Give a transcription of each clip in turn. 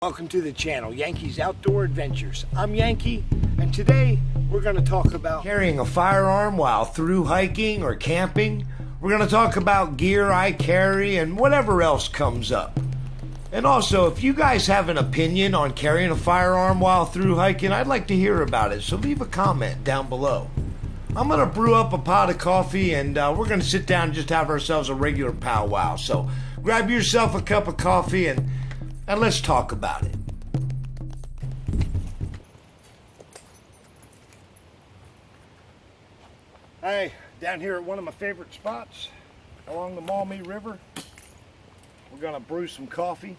Welcome to the channel, Yankees Outdoor Adventures. I'm Yankee, and today we're going to talk about carrying a firearm while through hiking or camping. We're going to talk about gear I carry and whatever else comes up. And also, if you guys have an opinion on carrying a firearm while through hiking, I'd like to hear about it, so leave a comment down below. I'm going to brew up a pot of coffee and we're going to sit down and just have ourselves a regular powwow. So grab yourself a cup of coffee and let's talk about it. Hey, down here at one of my favorite spots along the Maumee River. We're gonna brew some coffee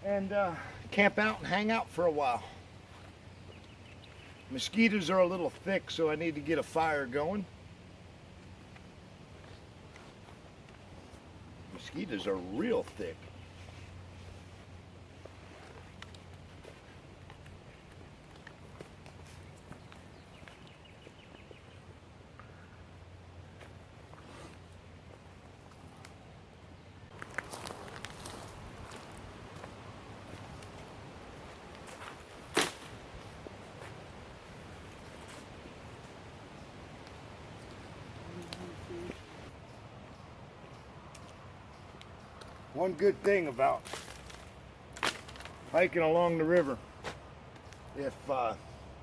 and camp out and hang out for a while. Mosquitoes are a little thick, so I need to get a fire going. Mosquitoes are real thick. One good thing about hiking along the river, if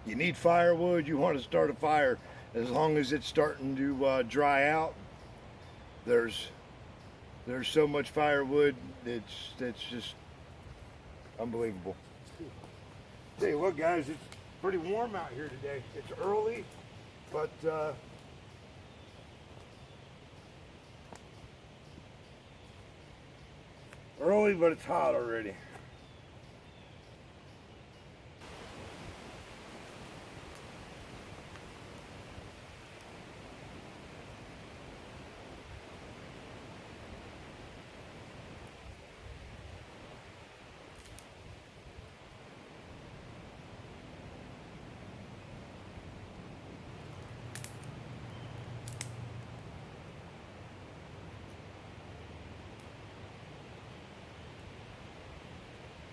you need firewood, you want to start a fire, as long as it's starting to dry out, there's so much firewood, it's just unbelievable. Tell you what, guys, it's pretty warm out here today. It's early, but it's hot already.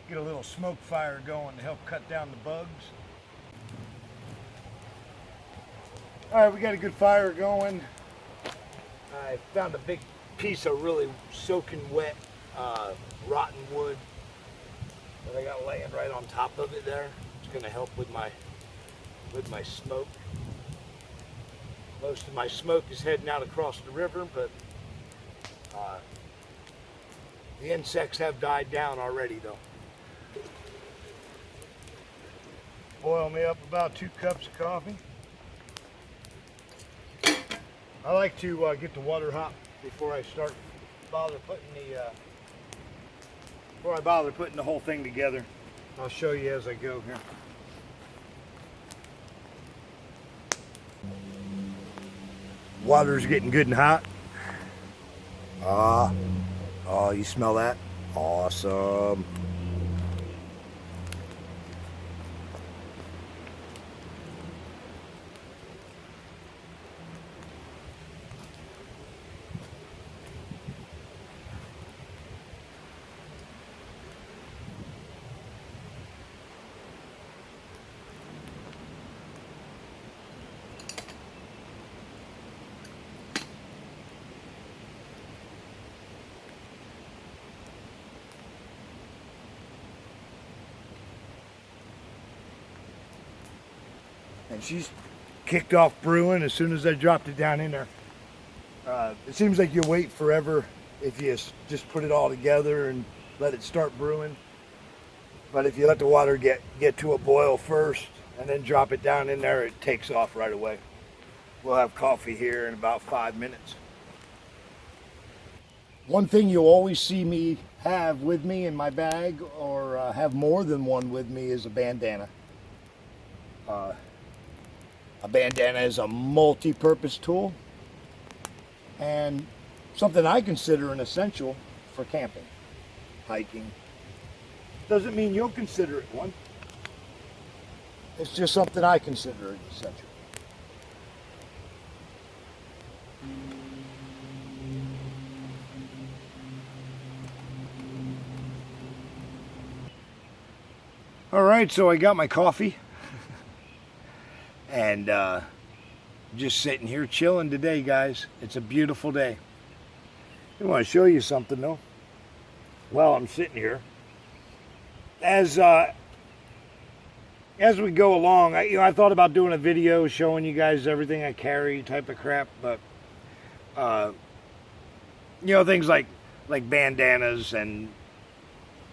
Get a little smoke fire going to help cut down the bugs. All right, we got a good fire going. I found a big piece of really soaking wet rotten wood that I got laying right on top of it there. It's going to help with my smoke. Most of my smoke is heading out across the river, but the insects have died down already though. Boil me up about 2 cups of coffee. I like to get the water hot before I bother putting the whole thing together. I'll show you as I go here. Water's getting good and hot. Oh, you smell that? Awesome. And she's kicked off brewing as soon as I dropped it down in there. It seems like you wait forever if you just put it all together and let it start brewing. But if you let the water get to a boil first and then drop it down in there, it takes off right away. We'll have coffee here in about 5 minutes. One thing you'll always see me have with me in my bag, or have more than one with me, is a bandana. A bandana is a multi-purpose tool and something I consider an essential for camping, hiking. Doesn't mean you'll consider it one. It's just something I consider an essential. Alright, so I got my coffee and just sitting here chilling today, guys. It's a beautiful day. I want to show you something though. While I'm sitting here, as we go along, I thought about doing a video showing you guys everything I carry, type of crap, but things like bandanas and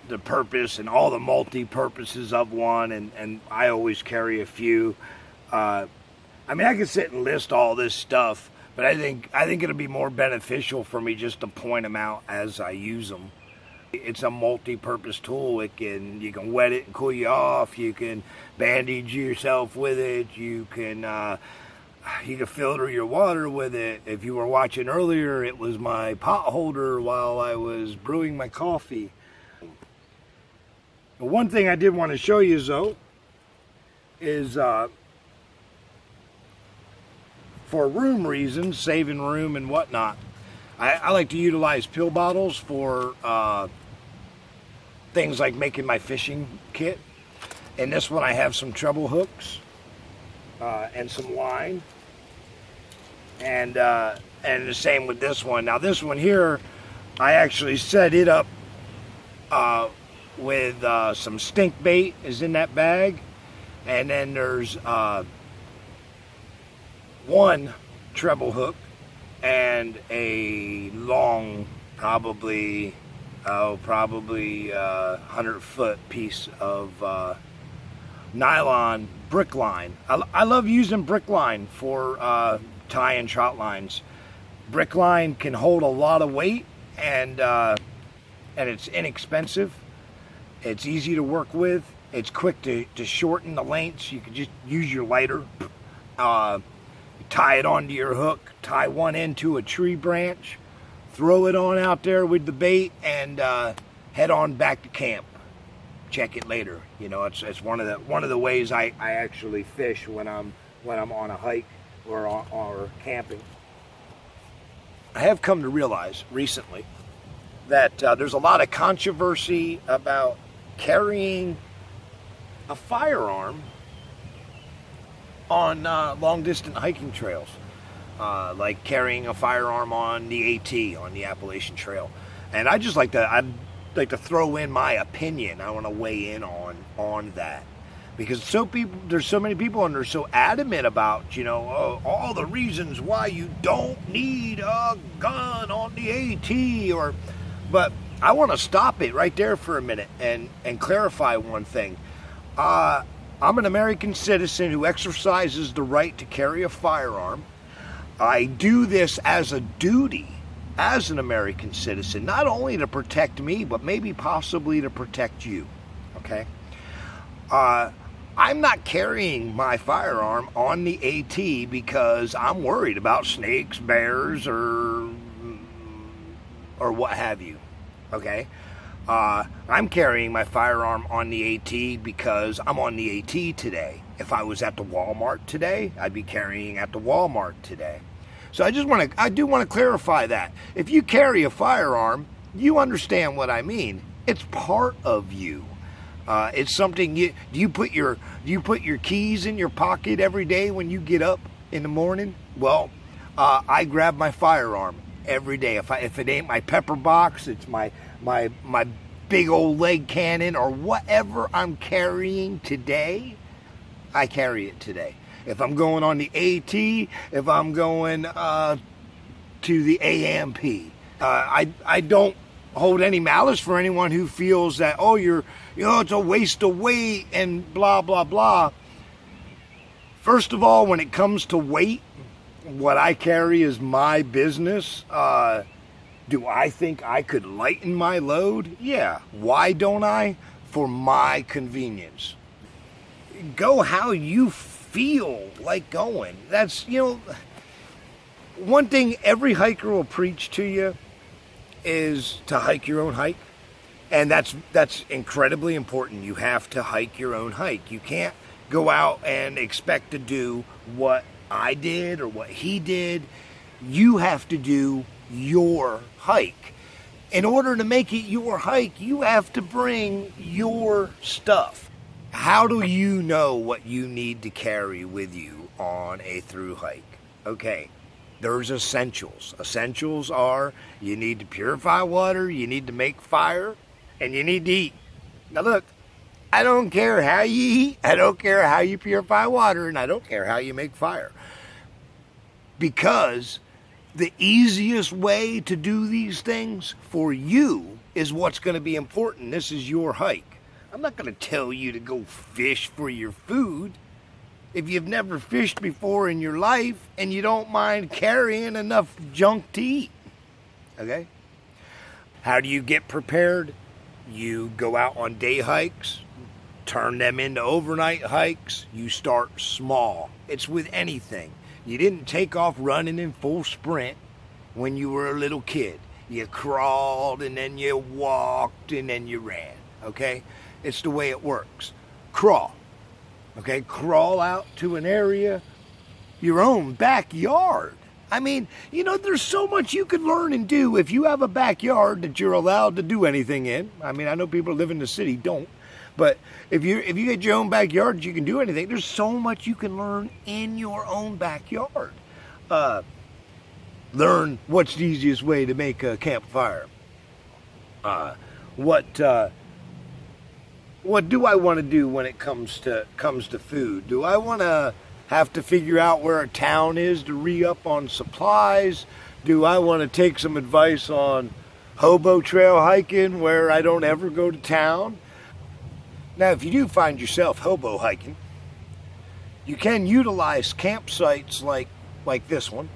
the purpose and all the multi-purposes of one, and I always carry a few. I mean, I could sit and list all this stuff, but I think it'll be more beneficial for me just to point them out as I use them. It's a multi-purpose tool. You can wet it and cool you off. You can bandage yourself with it. You can filter your water with it. If you were watching earlier, it was my pot holder while I was brewing my coffee. One thing I did want to show you though is for room reasons, saving room and whatnot, I like to utilize pill bottles for things like making my fishing kit. In this one I have some treble hooks and some line, and the same with this one. Now this one here, I actually set it up with some stink bait is in that bag, and then there's one treble hook and a long, probably 100-foot piece of nylon brick line. I love using brick line for tie and trout lines. Brick line can hold a lot of weight, and it's inexpensive. It's easy to work with. It's quick to shorten the lengths. You can just use your lighter, tie it onto your hook, tie one end to a tree branch, throw it on out there with the bait, and head on back to camp. Check it later. It's one of the ways I actually fish when I'm on a hike or camping. I have come to realize recently that there's a lot of controversy about carrying a firearm on long-distance hiking trails, like carrying a firearm on the AT, on the Appalachian Trail. And I'd like to throw in my opinion. I want to weigh in on that, because there's so many people, and they're so adamant about all the reasons why you don't need a gun on the AT, but I want to stop it right there for a minute and clarify one thing. I'm an American citizen who exercises the right to carry a firearm. I do this as a duty, as an American citizen, not only to protect me, but maybe possibly to protect you, okay? I'm not carrying my firearm on the AT because I'm worried about snakes, bears, or what have you, okay? I'm carrying my firearm on the AT because I'm on the AT today. If I was at the Walmart today, I'd be carrying at the Walmart today. So I do want to clarify that. If you carry a firearm, you understand what I mean. It's part of you. It's something do you put your keys in your pocket every day when you get up in the morning? Well, I grab my firearm every day. If it ain't my pepper box, it's my big old leg cannon or whatever I'm carrying today, I carry it today. If I'm going on the AT, if I'm going to the AMP, I don't hold any malice for anyone who feels that, it's a waste of weight and blah, blah, blah. First of all, when it comes to weight, what I carry is my business. Do I think I could lighten my load? Yeah. Why don't I? For my convenience. Go how you feel like going. That's, one thing every hiker will preach to you is to hike your own hike. And that's incredibly important. You have to hike your own hike. You can't go out and expect to do what I did or what he did. You have to do your hike. In order to make it your hike, you have to bring your stuff. How do you know what you need to carry with you on a thru hike? Okay, there's essentials. Essentials are you need to purify water, you need to make fire, and you need to eat. Now look, I don't care how you eat, I don't care how you purify water, and I don't care how you make fire. Because the easiest way to do these things for you is what's going to be important. This is your hike. I'm not going to tell you to go fish for your food if you've never fished before in your life and you don't mind carrying enough junk to eat. Okay? How do you get prepared? You go out on day hikes, turn them into overnight hikes. You start small. It's with anything. You didn't take off running in full sprint when you were a little kid. You crawled and then you walked and then you ran. Okay? It's the way it works. Crawl. Okay? Crawl out to an area, your own backyard. I mean, you know, there's so much you can learn and do if you have a backyard that you're allowed to do anything in. I mean, I know people who live in the city don't. But if you get your own backyard, you can do anything. There's so much you can learn in your own backyard. Learn what's the easiest way to make a campfire. What do I want to do when it comes to food? Do I want to have to figure out where a town is to re-up on supplies? Do I want to take some advice on Hobo Trail hiking where I don't ever go to town? Now, if you do find yourself hobo hiking, you can utilize campsites like this one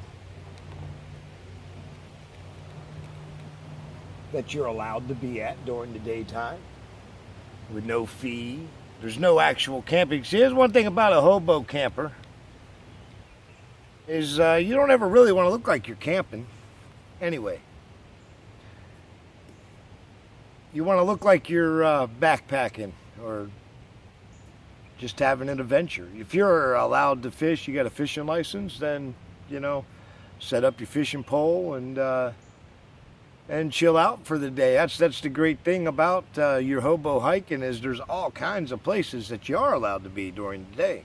that you're allowed to be at during the daytime with no fee. There's no actual camping. See, here's one thing about a hobo camper is you don't ever really want to look like you're camping anyway. You want to look like you're backpacking or just having an adventure. If you're allowed to fish, you got a fishing license, then, you know, set up your fishing pole and chill out for the day. That's the great thing about your hobo hiking is there's all kinds of places that you are allowed to be during the day.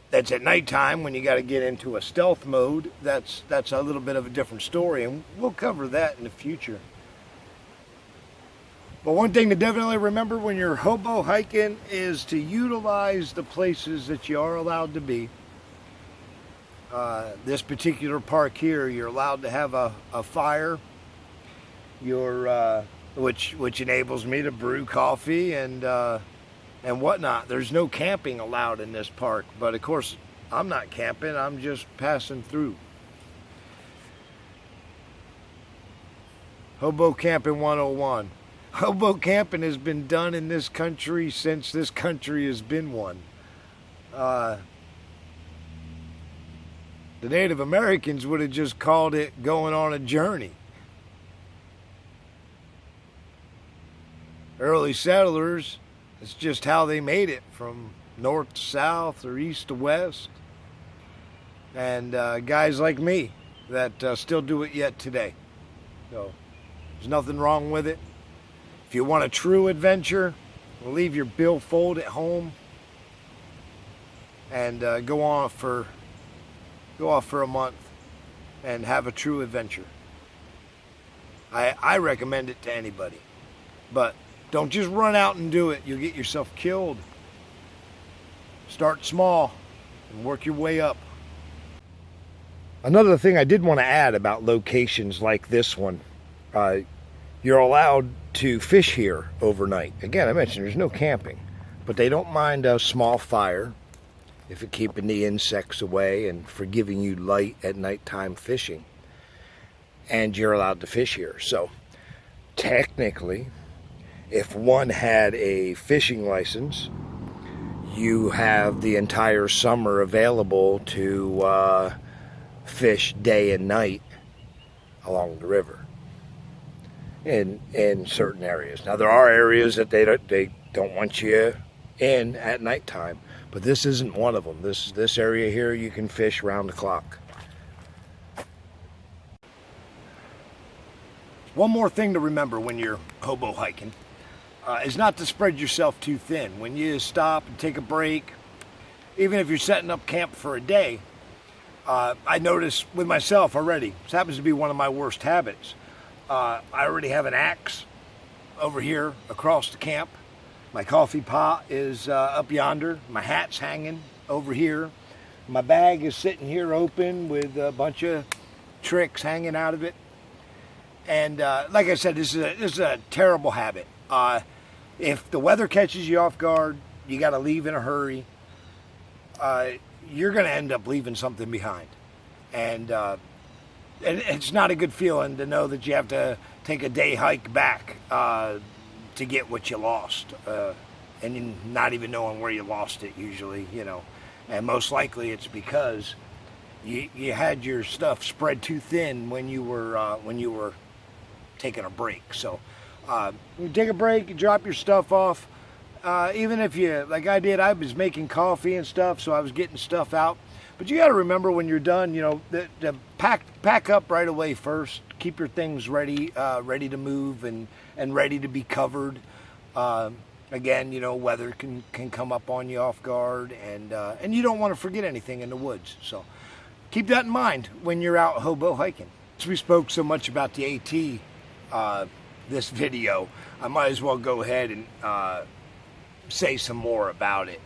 That's at nighttime when you got to get into a stealth mode. That's a little bit of a different story, and we'll cover that in the future. But one thing to definitely remember when you're hobo hiking is to utilize the places that you are allowed to be. This particular park here, you're allowed to have a fire. Which enables me to brew coffee and whatnot. There's no camping allowed in this park, but of course I'm not camping. I'm just passing through. Hobo Camping 101. Hobo camping has been done in this country since this country has been one. The Native Americans would have just called it going on a journey. Early settlers, it's just how they made it from north to south or east to west. And guys like me that still do it yet today. So there's nothing wrong with it. If you want a true adventure, leave your billfold at home and go off for a month and have a true adventure. I recommend it to anybody. But don't just run out and do it. You'll get yourself killed. Start small and work your way up. Another thing I did want to add about locations like this one, you're allowed to fish here overnight. Again, I mentioned there's no camping, but they don't mind a small fire if it's keeping the insects away and for giving you light at nighttime fishing. And you're allowed to fish here. So technically, if one had a fishing license, you have the entire summer available to fish day and night along the river in certain areas. Now there are areas that they don't want you in at nighttime, but this isn't one of them. This area here you can fish round the clock. One more thing to remember when you're hobo hiking is not to spread yourself too thin. When you stop and take a break, even if you're setting up camp for a day, I notice with myself already, this happens to be one of my worst habits. I already have an axe over here across the camp. My coffee pot is up yonder. My hat's hanging over here. My bag is sitting here open with a bunch of tricks hanging out of it. And like I said, this is a terrible habit. If the weather catches you off guard, you got to leave in a hurry. You're going to end up leaving something behind. And it's not a good feeling to know that you have to take a day hike back to get what you lost. And you're not even knowing where you lost it usually, you know. And most likely it's because you had your stuff spread too thin when you were taking a break. So you take a break, you drop your stuff off. Even if you, like I did, I was making coffee and stuff, so I was getting stuff out. But you got to remember when you're done, you know, to pack up right away first. Keep your things ready, ready to move and ready to be covered. Again, you know, weather can come up on you off guard, and you don't want to forget anything in the woods. So keep that in mind when you're out hobo hiking. Since we spoke so much about the AT this video, I might as well go ahead and say some more about it.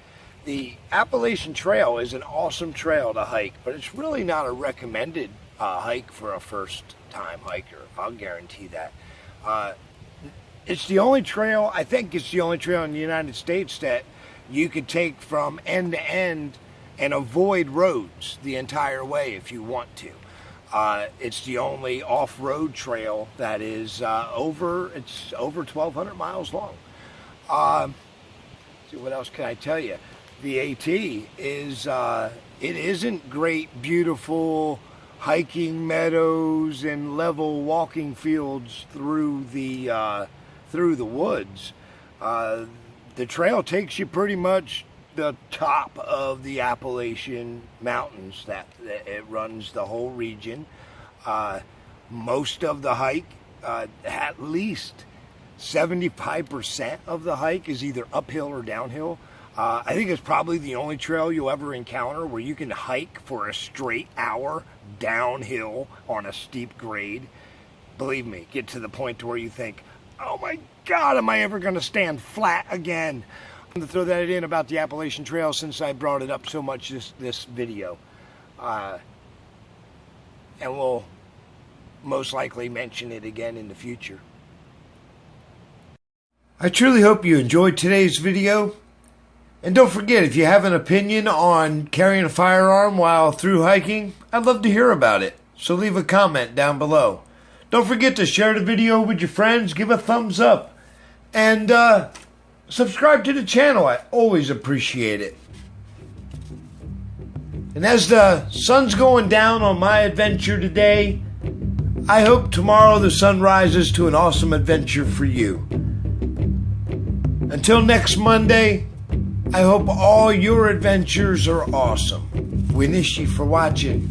The Appalachian Trail is an awesome trail to hike, but it's really not a recommended hike for a first-time hiker. I'll guarantee that. It's the only trail, I think it's the only trail in the United States that you could take from end to end and avoid roads the entire way if you want to. It's the only off-road trail that is over 1,200 miles long. See, what else can I tell you? The AT is, it isn't great, beautiful hiking meadows and level walking fields through the woods. The trail takes you pretty much the top of the Appalachian Mountains. That it runs the whole region. Most of the hike, at least 75% of the hike is either uphill or downhill. I think it's probably the only trail you'll ever encounter where you can hike for a straight hour downhill on a steep grade. Believe me, get to the point to where you think, oh my God, am I ever going to stand flat again? I'm going to throw that in about the Appalachian Trail since I brought it up so much this video. And we'll most likely mention it again in the future. I truly hope you enjoyed today's video. And don't forget, if you have an opinion on carrying a firearm while through hiking, I'd love to hear about it. So leave a comment down below. Don't forget to share the video with your friends, give a thumbs up, and subscribe to the channel. I always appreciate it. And as the sun's going down on my adventure today, I hope tomorrow the sun rises to an awesome adventure for you. Until next Monday, I hope all your adventures are awesome. Winishi for watching.